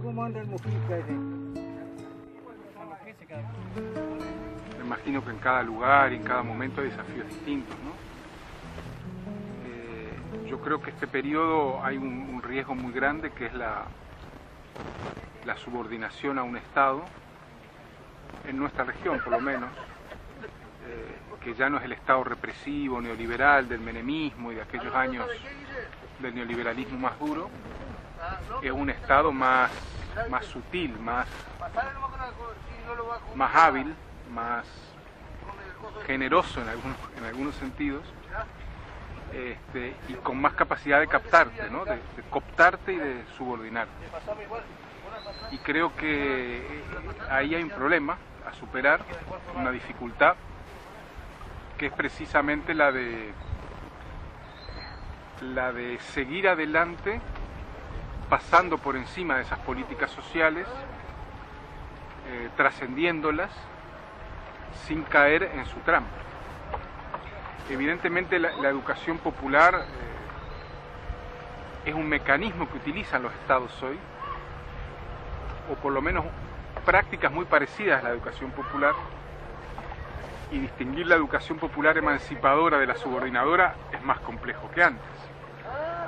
¿Cómo anda el Mujica ese? Me imagino que en cada lugar y en cada momento hay desafíos distintos, ¿no? Yo creo que este periodo hay un riesgo muy grande, que es la subordinación a un Estado, en nuestra región por lo menos, que ya no es el Estado represivo, neoliberal, del menemismo y de aquellos años del neoliberalismo más duro, es un Estado más sutil, más hábil, más generoso en algunos sentidos, y con más capacidad de captarte, ¿no? de cooptarte y de subordinarte. Y creo que ahí hay un problema a superar, una dificultad, que es precisamente la de seguir adelante pasando por encima de esas políticas sociales, trascendiéndolas sin caer en su trampa. Evidentemente la educación popular es un mecanismo que utilizan los estados hoy, o por lo menos prácticas muy parecidas a la educación popular, y distinguir la educación popular emancipadora de la subordinadora es más complejo que antes.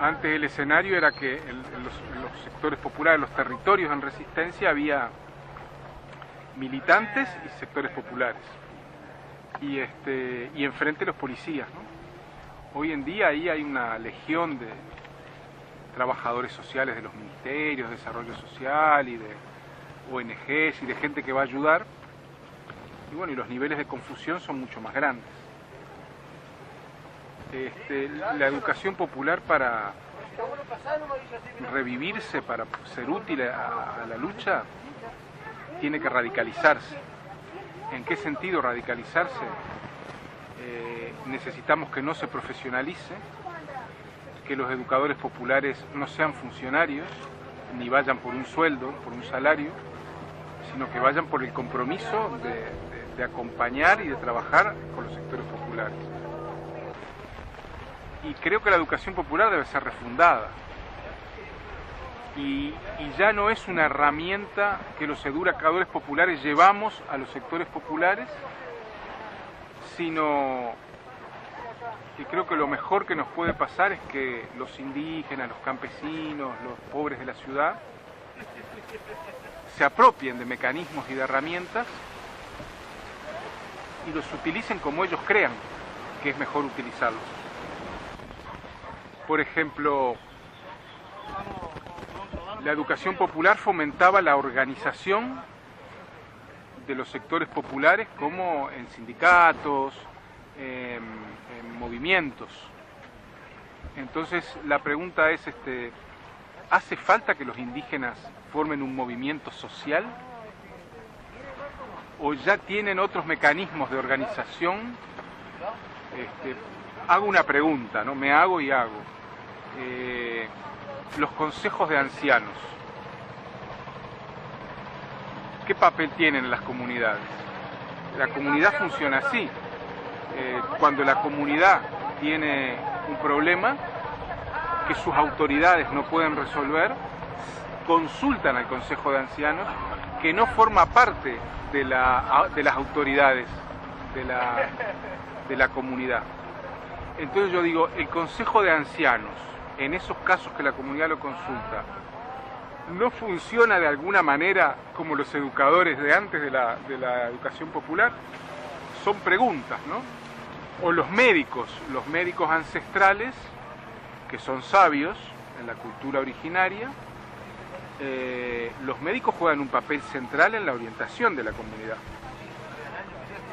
Antes el escenario era que en los sectores populares, los territorios en resistencia, había militantes y sectores populares, y enfrente los policías, ¿no? Hoy en día ahí hay una legión de trabajadores sociales de los ministerios de desarrollo social y de ONGs y de gente que va a ayudar, y bueno, y los niveles de confusión son mucho más grandes. La educación popular, para revivirse, para ser útil a la lucha, tiene que radicalizarse. ¿En qué sentido radicalizarse? Necesitamos que no se profesionalice, que los educadores populares no sean funcionarios, ni vayan por un sueldo, por un salario, sino que vayan por el compromiso de acompañar y de trabajar con los sectores populares. Y creo que la educación popular debe ser refundada. Y ya no es una herramienta que los educadores populares llevamos a los sectores populares, sino que creo que lo mejor que nos puede pasar es que los indígenas, los campesinos, los pobres de la ciudad se apropien de mecanismos y de herramientas y los utilicen como ellos crean que es mejor utilizarlos. Por ejemplo, la educación popular fomentaba la organización de los sectores populares, como en sindicatos, en movimientos. Entonces la pregunta es, ¿hace falta que los indígenas formen un movimiento social? ¿O ya tienen otros mecanismos de organización? Hago una pregunta, ¿no? Me hago y hago. Los consejos de ancianos, ¿qué papel tienen en las comunidades? La comunidad funciona así. Cuando la comunidad tiene un problema que sus autoridades no pueden resolver, consultan al Consejo de Ancianos, que no forma parte de las autoridades de la comunidad. Entonces yo digo, el Consejo de Ancianos, en esos casos que la comunidad lo consulta, ¿no funciona de alguna manera como los educadores de antes de la educación popular? Son preguntas, ¿no? O los médicos ancestrales, que son sabios en la cultura originaria, los médicos juegan un papel central en la orientación de la comunidad.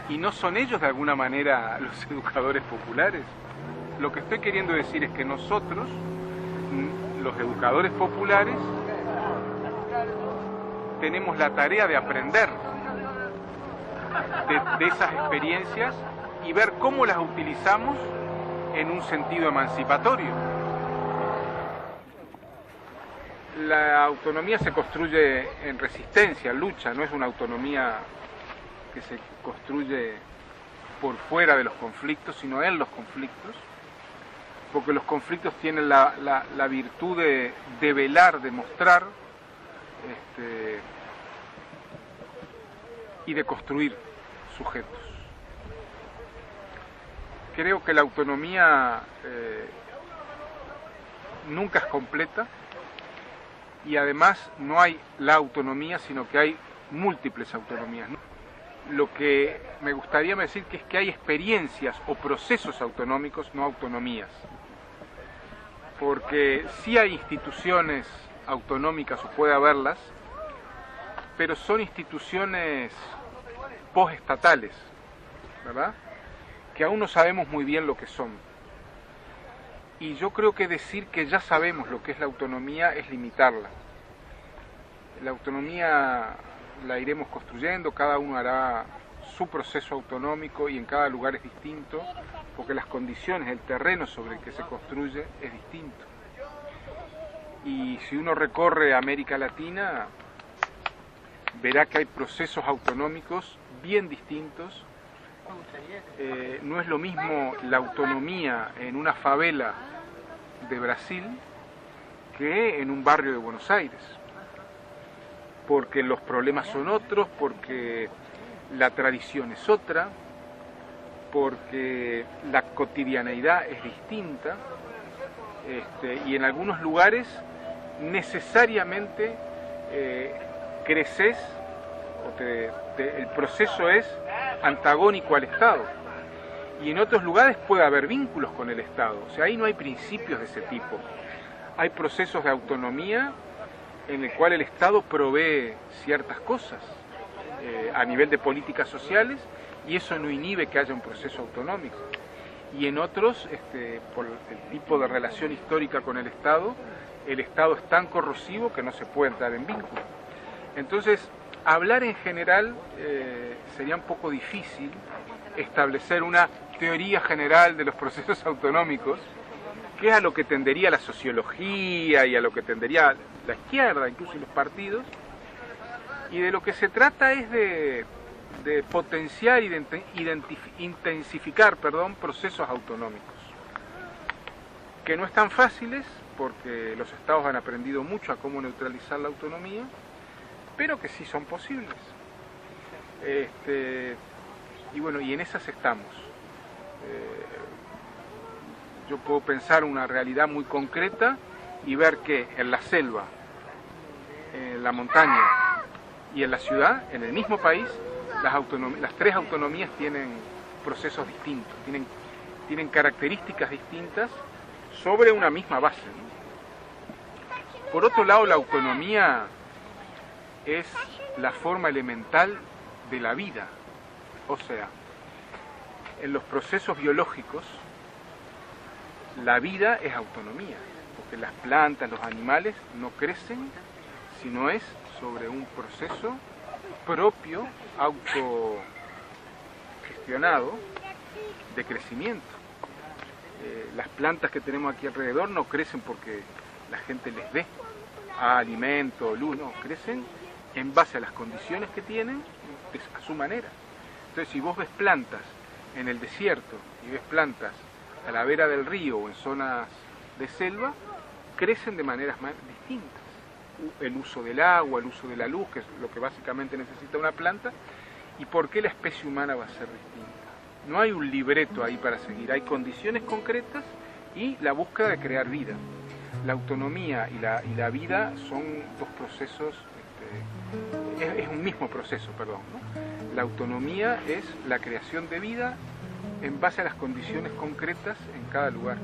¿Y no son ellos de alguna manera los educadores populares? Lo que estoy queriendo decir es que nosotros, los educadores populares, tenemos la tarea de aprender de esas experiencias y ver cómo las utilizamos en un sentido emancipatorio. La autonomía se construye en resistencia, en lucha, no es una autonomía que se construye por fuera de los conflictos, sino en los conflictos. porque los conflictos tienen la virtud de develar, de mostrar y de construir sujetos. Creo que la autonomía nunca es completa y además no hay la autonomía, sino que hay múltiples autonomías, ¿no? Lo que me gustaría decir que es que hay experiencias o procesos autonómicos, no autonomías. Porque sí hay instituciones autonómicas, o puede haberlas, pero son instituciones postestatales, ¿verdad? Que aún no sabemos muy bien lo que son. Y yo creo que decir que ya sabemos lo que es la autonomía es limitarla. La autonomía la iremos construyendo, cada uno hará su proceso autonómico y en cada lugar es distinto, porque las condiciones, el terreno sobre el que se construye es distinto. Y si uno recorre América Latina, verá que hay procesos autonómicos bien distintos. No es lo mismo la autonomía en una favela de Brasil que en un barrio de Buenos Aires, porque los problemas son otros, porque la tradición es otra, porque la cotidianeidad es distinta, y en algunos lugares necesariamente creces, el proceso es antagónico al Estado, y en otros lugares puede haber vínculos con el Estado. O sea, ahí no hay principios de ese tipo. Hay procesos de autonomía en el cual el Estado provee ciertas cosas a nivel de políticas sociales, y eso no inhibe que haya un proceso autonómico. Y en otros, por el tipo de relación histórica con el Estado es tan corrosivo que no se puede entrar en vínculo. Entonces, hablar en general sería un poco difícil, establecer una teoría general de los procesos autonómicos, que es a lo que tendería la sociología y a lo que tendería la izquierda, incluso los partidos, y de lo que se trata es de potenciar y de intensificar procesos autonómicos, que no están fáciles, porque los estados han aprendido mucho a cómo neutralizar la autonomía, pero que sí son posibles. Y bueno, y en esas estamos. Yo puedo pensar una realidad muy concreta y ver que en la selva, en la montaña y en la ciudad, en el mismo país, las tres autonomías tienen procesos distintos, tienen características distintas sobre una misma base, ¿no? Por otro lado, la autonomía es la forma elemental de la vida. O sea, en los procesos biológicos, la vida es autonomía, porque las plantas, los animales no crecen, sino es sobre un proceso propio, autogestionado, de crecimiento. Las plantas que tenemos aquí alrededor no crecen porque la gente les dé alimento, luz, no, crecen en base a las condiciones que tienen, a su manera. Entonces, si vos ves plantas en el desierto y ves plantas a la vera del río o en zonas de selva, crecen de maneras distintas. El uso del agua, el uso de la luz, que es lo que básicamente necesita una planta, y por qué la especie humana va a ser distinta. No hay un libreto ahí para seguir, hay condiciones concretas y la búsqueda de crear vida. La autonomía y la vida son dos procesos, es un mismo proceso, perdón, ¿no? La autonomía es la creación de vida en base a las condiciones concretas en cada lugar.